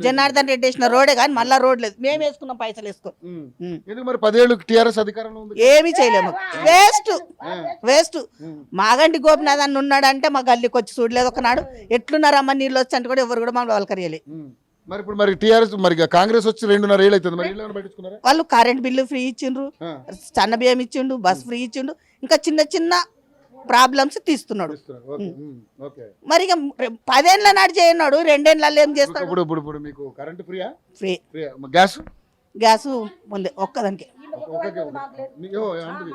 జనార్దన్ రెడ్డి వేసిన రోడే కానీ మళ్ళా రోడ్ లేదు. మేము వేసుకున్నాం పైసలు వేసుకొని. ఎందుకు మరి 10 ఏళ్ళు టీఆర్ఎస్ అధికారంలో ఉంది? ఏమీ చేయలేము. వేస్ట్. మాగంటి గోపినాథ్ అన్న ఉన్నాడంటే మా గల్లీకి వచ్చి చూడలేదు ఒకనాడు. ఎట్లున్నారమ్మా నీళ్ళు వచ్చి అంటే కూడా ఎవరు కూడా మమ్మల్ని వాళ్ళకరియలే. మరి ఇప్పుడు మరి టీఆర్ఎస్ మరి కాంగ్రెస్ వచ్చి 2.5 ఏళ్ళు అవుతుంది. మరి ఇల్లు పట్టించుకున్నారా? వాళ్ళు కరెంట్ బిల్లు ఫ్రీ ఇచ్చిండ్రు, సన్న బియ్యం ఇచ్చిండు, బస్ ఫ్రీ ఇచ్చిండు, ఇంకా చిన్న చిన్న ప్రాబ్లమ్స్ తీస్తున్నాడు. మరి ఇక 10 ఏళ్ళ నాడు చేయన్నాడు, 2 ఏళ్ళలో ఏం చేస్తాడు? ఇప్పుడు మీకు కరెంట్ ఫ్రీయా? ఫ్రీ. గ్యాస్ ఉంది ఒక్కదానికి.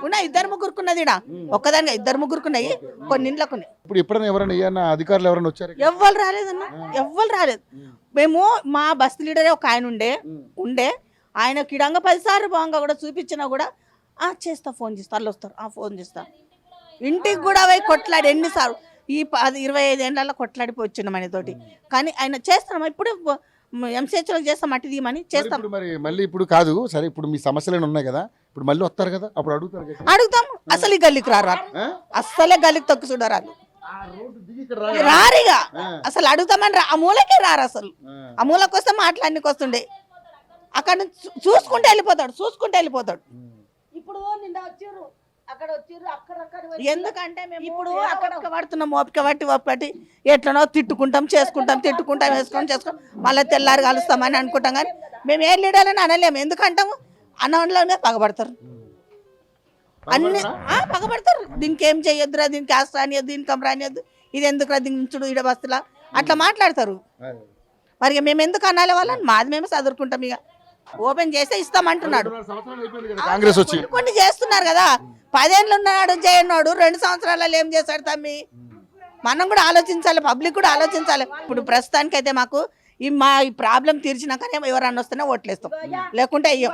ఉన్నాయి 2-3 ఇడా ఒక్కదానికి 2-3 కొన్ని ఇంట్లోకి ఉన్నాయి. ఇప్పుడు ఎప్పుడైనా ఎవరైనా అధికారులు ఎవరైనా వచ్చారు? ఎవ్వరు రాలేదన్న, ఎవ్వరు రాలేదు. మేము మా బస్తీ లీడరే ఒక ఆయన ఉండే ఆయన కిడంగా 10 సార్లు బాగా కూడా చూపించినా కూడా చేస్తా, ఫోన్ చేస్తా, వాళ్ళు వస్తారు, ఫోన్ చేస్తా. ఇంటికి కూడా పోయి కొట్లాడి ఎన్నిసార్లు ఈ 25 ఏళ్ళలో కొట్లాడిపోయి వచ్చిన మనతోటి. కానీ ఆయన చేస్తాం ఇప్పుడు ఎంసీహెచ్లో చేస్తాం, మట్టి తీయమని చేస్తాం. మరి మళ్ళీ ఇప్పుడు కాదు సరే, ఇప్పుడు మీ సమస్యలు ఉన్నాయి కదా, ఇప్పుడు మళ్ళీ వస్తారు కదా, అప్పుడు అడుగుతాం. అసలు ఈ గల్లీకి రారు, అస్సలే గల్లీకి తొక్కి చూడరాదు, రారిగా అసలు అడుగుతామని ఆ మూలకే రారు. అసలు ఆ మూలకు వస్తే మాట్లాడడానికి వస్తుండే, అక్కడ నుంచి చూసుకుంటే వెళ్ళిపోతాడు. ఇప్పుడు నిన్న వచ్చారు, అక్కడ వచ్చారు, ఎందుకంటే మేము ఇప్పుడు అక్కడ పడుతున్నాం, ఓపిక పట్టి ఎట్లనో తిట్టుకుంటాం, వేసుకొని మళ్ళీ తెల్లారి కలుస్తామని అనుకుంటాం. కానీ మేము ఏ లీడర్లని అనలేము, ఎందుకంటాము అన్నలోనే పగబడతారు, అన్ని పగబడతారు. దీనికి ఏం చెయ్యొద్దురా, దీనికి ఆస్తి రానియద్దు, ఇన్కమ్ రానియద్దు, ఇది ఎందుకురా దించుడు ఈడ బస్తులా అట్లా మాట్లాడతారు. మరి మేము ఎందుకు అనాలి వాళ్ళని? మాది మేము చదువుకుంటాం, ఇక ఓపెన్ చేస్తే ఇస్తామంటున్నాడు. కాంగ్రెస్ వచ్చి కొన్ని చేస్తున్నారు కదా, 10 ఏళ్ళు ఉన్నాడు చేయన్నాడు, 2 సంవత్సరాలలో ఏం చేశాడు తమ్మి? మనం కూడా ఆలోచించాలి, పబ్లిక్ కూడా ఆలోచించాలి. ఇప్పుడు ప్రస్తుతానికి అయితే మాకు ఈ ప్రాబ్లం తీర్చినాకనే ఎవరన్నా వస్తేనే ఓట్లేస్తాం, లేకుంటే అయ్యాం.